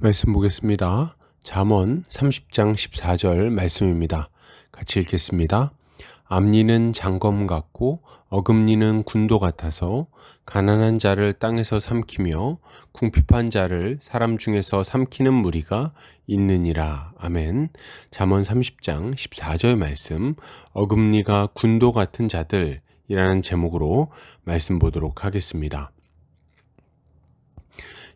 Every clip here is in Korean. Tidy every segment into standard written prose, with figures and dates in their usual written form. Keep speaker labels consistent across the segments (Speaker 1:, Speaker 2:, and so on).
Speaker 1: 말씀 보겠습니다. 잠언 30장 14절 말씀입니다. 같이 읽겠습니다. 앞니는 장검 같고 어금니는 군도 같아서 가난한 자를 땅에서 삼키며 궁핍한 자를 사람 중에서 삼키는 무리가 있느니라. 아멘. 잠언 30장 14절 말씀, 어금니가 군도 같은 자들이라는 제목으로 말씀 보도록 하겠습니다.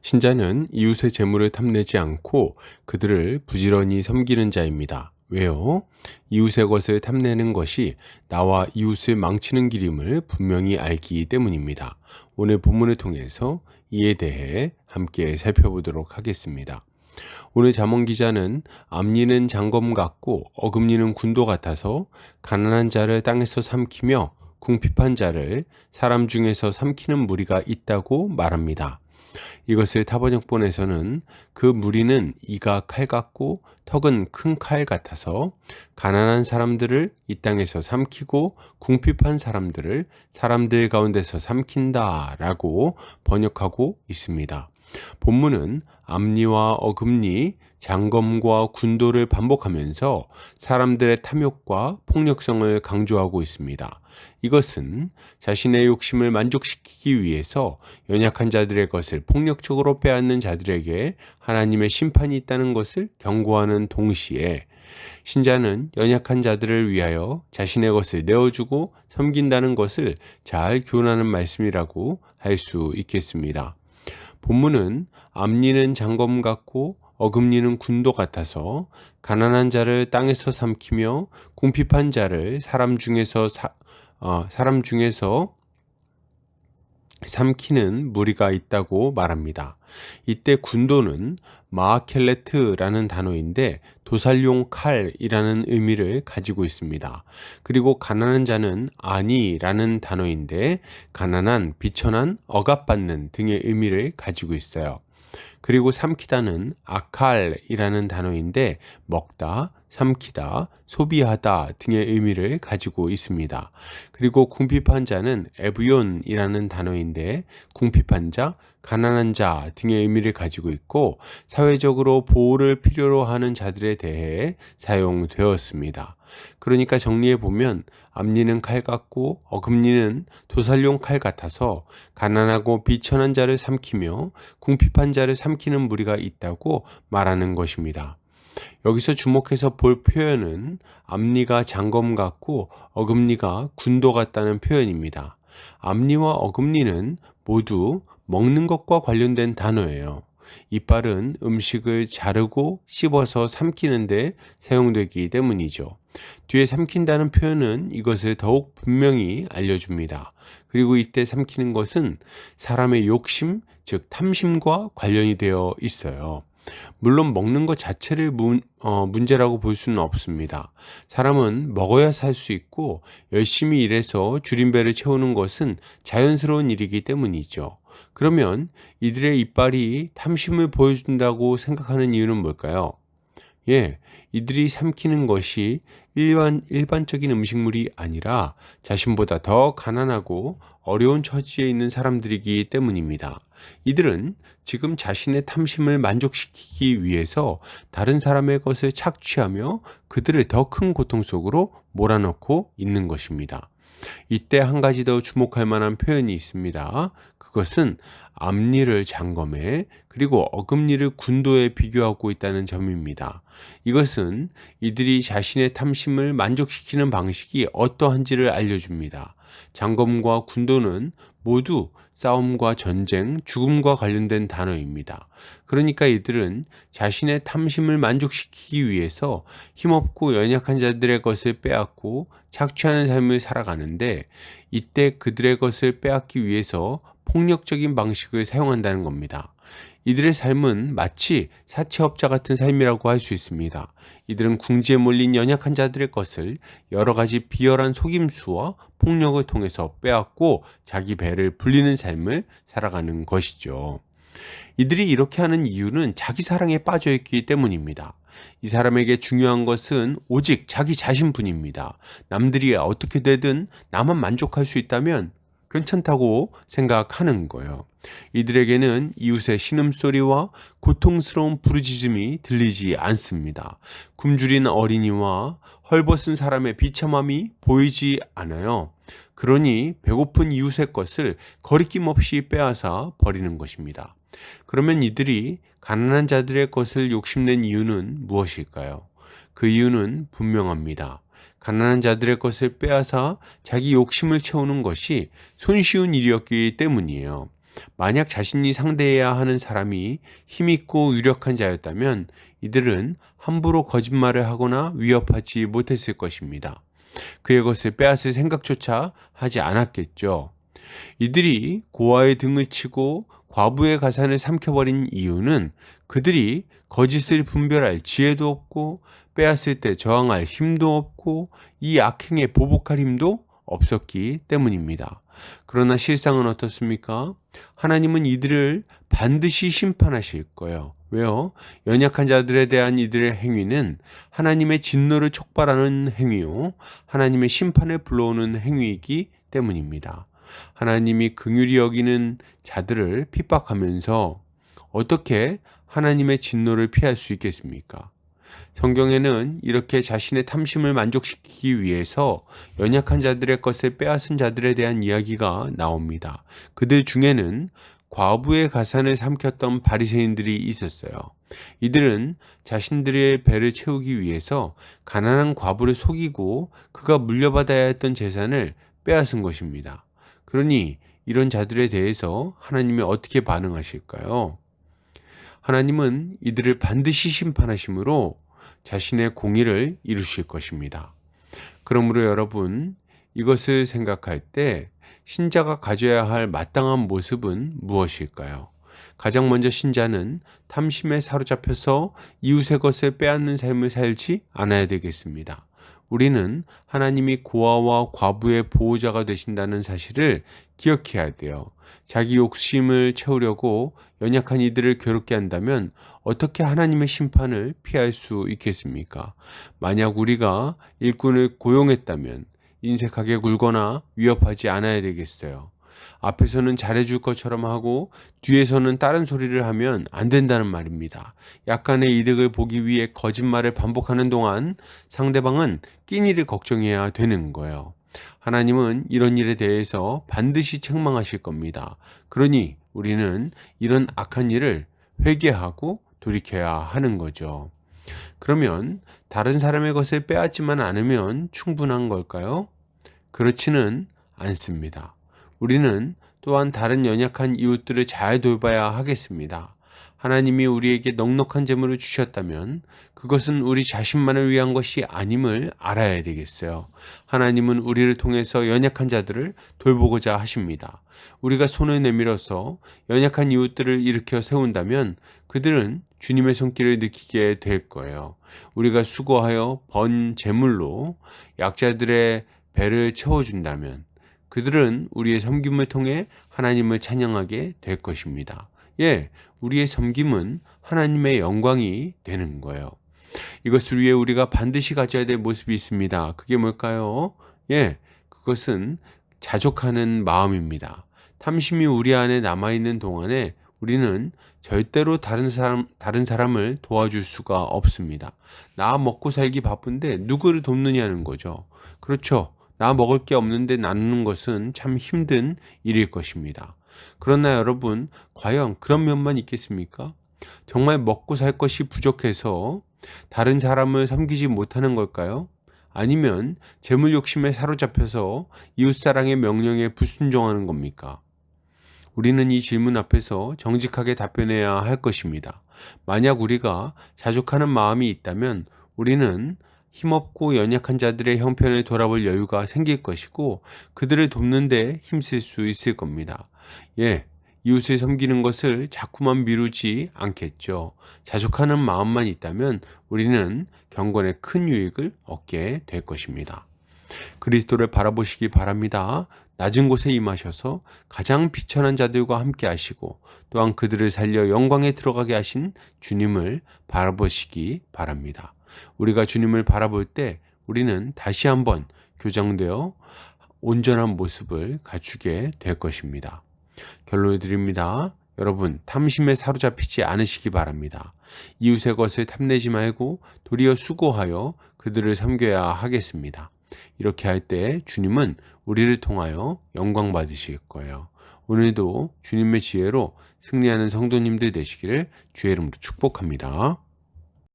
Speaker 1: 신자는 이웃의 재물을 탐내지 않고 그들을 부지런히 섬기는 자입니다. 왜요? 이웃의 것을 탐내는 것이 나와 이웃을 망치는 길임을 분명히 알기 때문입니다. 오늘 본문을 통해서 이에 대해 함께 살펴보도록 하겠습니다. 오늘 잠언 기자는 앞니는 장검 같고 어금니는 군도 같아서 가난한 자를 땅에서 삼키며 궁핍한 자를 사람 중에서 삼키는 무리가 있다고 말합니다. 이것을 타번역본에서는 그 무리는 이가 칼 같고 턱은 큰 칼 같아서 가난한 사람들을 이 땅에서 삼키고 궁핍한 사람들을 사람들 가운데서 삼킨다 라고 번역하고 있습니다. 본문은 앞니와 어금니, 장검과 군도를 반복하면서 사람들의 탐욕과 폭력성을 강조하고 있습니다. 이것은 자신의 욕심을 만족시키기 위해서 연약한 자들의 것을 폭력적으로 빼앗는 자들에게 하나님의 심판이 있다는 것을 경고하는 동시에 신자는 연약한 자들을 위하여 자신의 것을 내어주고 섬긴다는 것을 잘 교훈하는 말씀이라고 할 수 있겠습니다. 본문은 앞니는 장검 같고 어금니는 군도 같아서 가난한 자를 땅에서 삼키며 궁핍한 자를 사람 중에서 삼키는 무리가 있다고 말합니다. 이때 군도는 마아켈레트라는 단어인데 도살용 칼이라는 의미를 가지고 있습니다. 그리고 가난한 자는 아니라는 단어인데 가난한, 비천한, 억압받는 등의 의미를 가지고 있어요. 그리고 삼키다는 아칼이라는 단어인데 먹다, 삼키다, 소비하다 등의 의미를 가지고 있습니다. 그리고 궁핍한 자는 에브욘이라는 단어인데 궁핍한 자, 가난한 자 등의 의미를 가지고 있고 사회적으로 보호를 필요로 하는 자들에 대해 사용되었습니다. 그러니까 정리해 보면 앞니는 칼 같고 어금니는 도살용 칼 같아서 가난하고 비천한 자를 삼키며 궁핍한 자를 삼키는 무리가 있다고 말하는 것입니다. 여기서 주목해서 볼 표현은 앞니가 장검 같고 어금니가 군도 같다는 표현입니다. 앞니와 어금니는 모두 먹는 것과 관련된 단어예요. 이빨은 음식을 자르고 씹어서 삼키는데 사용되기 때문이죠. 뒤에 삼킨다는 표현은 이것을 더욱 분명히 알려줍니다. 그리고 이때 삼키는 것은 사람의 욕심, 즉 탐심과 관련이 되어 있어요. 물론 먹는 것 자체를 문제라고 볼 수는 없습니다. 사람은 먹어야 살 수 있고 열심히 일해서 줄임배를 채우는 것은 자연스러운 일이기 때문이죠. 그러면 이들의 이빨이 탐심을 보여준다고 생각하는 이유는 뭘까요? 이들이 삼키는 것이 일반적인 음식물이 아니라 자신보다 더 가난하고 어려운 처지에 있는 사람들이기 때문입니다. 이들은 지금 자신의 탐심을 만족시키기 위해서 다른 사람의 것을 착취하며 그들을 더 큰 고통 속으로 몰아넣고 있는 것입니다. 이때 한 가지 더 주목할 만한 표현이 있습니다. 그것은 앞니를 장검에 그리고 어금니를 군도에 비교하고 있다는 점입니다. 이것은 이들이 자신의 탐심을 만족시키는 방식이 어떠한지를 알려줍니다. 장검과 군도는 모두 싸움과 전쟁, 죽음과 관련된 단어입니다. 그러니까 이들은 자신의 탐심을 만족시키기 위해서 힘없고 연약한 자들의 것을 빼앗고 착취하는 삶을 살아가는데 이때 그들의 것을 빼앗기 위해서 폭력적인 방식을 사용한다는 겁니다. 이들의 삶은 마치 사채업자 같은 삶이라고 할 수 있습니다. 이들은 궁지에 몰린 연약한 자들의 것을 여러 가지 비열한 속임수와 폭력을 통해서 빼앗고 자기 배를 불리는 삶을 살아가는 것이죠. 이들이 이렇게 하는 이유는 자기 사랑에 빠져 있기 때문입니다. 이 사람에게 중요한 것은 오직 자기 자신뿐입니다. 남들이 어떻게 되든 나만 만족할 수 있다면 괜찮다고 생각하는 거예요. 이들에게는 이웃의 신음소리와 고통스러운 부르짖음이 들리지 않습니다. 굶주린 어린이와 헐벗은 사람의 비참함이 보이지 않아요. 그러니 배고픈 이웃의 것을 거리낌 없이 빼앗아 버리는 것입니다. 그러면 이들이 가난한 자들의 것을 욕심낸 이유는 무엇일까요? 그 이유는 분명합니다. 가난한 자들의 것을 빼앗아 자기 욕심을 채우는 것이 손쉬운 일이었기 때문이에요. 만약 자신이 상대해야 하는 사람이 힘있고 유력한 자였다면 이들은 함부로 거짓말을 하거나 위협하지 못했을 것입니다. 그의 것을 빼앗을 생각조차 하지 않았겠죠. 이들이 고아의 등을 치고 과부의 가산을 삼켜버린 이유는 그들이 거짓을 분별할 지혜도 없고 빼앗을 때 저항할 힘도 없고 이 악행에 보복할 힘도 없었기 때문입니다. 그러나 실상은 어떻습니까? 하나님은 이들을 반드시 심판하실 거예요. 왜요? 연약한 자들에 대한 이들의 행위는 하나님의 진노를 촉발하는 행위요, 하나님의 심판을 불러오는 행위이기 때문입니다. 하나님이 긍휼히 여기는 자들을 핍박하면서 어떻게 하나님의 진노를 피할 수 있겠습니까? 성경에는 이렇게 자신의 탐심을 만족시키기 위해서 연약한 자들의 것을 빼앗은 자들에 대한 이야기가 나옵니다. 그들 중에는 과부의 가산을 삼켰던 바리새인들이 있었어요. 이들은 자신들의 배를 채우기 위해서 가난한 과부를 속이고 그가 물려받아야 했던 재산을 빼앗은 것입니다. 그러니 이런 자들에 대해서 하나님이 어떻게 반응하실까요? 하나님은 이들을 반드시 심판하심으로 자신의 공의를 이루실 것입니다. 그러므로 여러분, 이것을 생각할 때 신자가 가져야 할 마땅한 모습은 무엇일까요? 가장 먼저 신자는 탐심에 사로잡혀서 이웃의 것을 빼앗는 삶을 살지 않아야 되겠습니다. 우리는 하나님이 고아와 과부의 보호자가 되신다는 사실을 기억해야 돼요. 자기 욕심을 채우려고 연약한 이들을 괴롭게 한다면 어떻게 하나님의 심판을 피할 수 있겠습니까? 만약 우리가 일꾼을 고용했다면 인색하게 굴거나 위협하지 않아야 되겠어요. 앞에서는 잘해줄 것처럼 하고 뒤에서는 다른 소리를 하면 안 된다는 말입니다. 약간의 이득을 보기 위해 거짓말을 반복하는 동안 상대방은 끼니를 걱정해야 되는 거예요. 하나님은 이런 일에 대해서 반드시 책망하실 겁니다. 그러니 우리는 이런 악한 일을 회개하고 돌이켜야 하는 거죠. 그러면 다른 사람의 것을 빼앗지만 않으면 충분한 걸까요? 그렇지는 않습니다. 우리는 또한 다른 연약한 이웃들을 잘 돌봐야 하겠습니다. 하나님이 우리에게 넉넉한 재물을 주셨다면 그것은 우리 자신만을 위한 것이 아님을 알아야 되겠어요. 하나님은 우리를 통해서 연약한 자들을 돌보고자 하십니다. 우리가 손을 내밀어서 연약한 이웃들을 일으켜 세운다면 그들은 주님의 손길을 느끼게 될 거예요. 우리가 수고하여 번 재물로 약자들의 배를 채워준다면 그들은 우리의 섬김을 통해 하나님을 찬양하게 될 것입니다. 우리의 섬김은 하나님의 영광이 되는 거예요. 이것을 위해 우리가 반드시 가져야 될 모습이 있습니다. 그게 뭘까요? 그것은 자족하는 마음입니다. 탐심이 우리 안에 남아있는 동안에 우리는 절대로 다른 사람을 도와줄 수가 없습니다. 나 먹고 살기 바쁜데 누구를 돕느냐는 거죠. 그렇죠. 나 먹을 게 없는데 나누는 것은 참 힘든 일일 것입니다. 그러나 여러분, 과연 그런 면만 있겠습니까? 정말 먹고 살 것이 부족해서 다른 사람을 섬기지 못하는 걸까요? 아니면 재물 욕심에 사로잡혀서 이웃사랑의 명령에 불순종하는 겁니까? 우리는 이 질문 앞에서 정직하게 답변해야 할 것입니다. 만약 우리가 자족하는 마음이 있다면 우리는 힘없고 연약한 자들의 형편을 돌아볼 여유가 생길 것이고 그들을 돕는 데 힘쓸 수 있을 겁니다. 이웃을 섬기는 것을 자꾸만 미루지 않겠죠. 자족하는 마음만 있다면 우리는 경건의 큰 유익을 얻게 될 것입니다. 그리스도를 바라보시기 바랍니다. 낮은 곳에 임하셔서 가장 비천한 자들과 함께 하시고 또한 그들을 살려 영광에 들어가게 하신 주님을 바라보시기 바랍니다. 우리가 주님을 바라볼 때 우리는 다시 한번 교정되어 온전한 모습을 갖추게 될 것입니다. 결론을 드립니다. 여러분, 탐심에 사로잡히지 않으시기 바랍니다. 이웃의 것을 탐내지 말고 도리어 수고하여 그들을 섬겨야 하겠습니다. 이렇게 할 때 주님은 우리를 통하여 영광 받으실 거예요. 오늘도 주님의 지혜로 승리하는 성도님들 되시기를 주의 이름으로 축복합니다.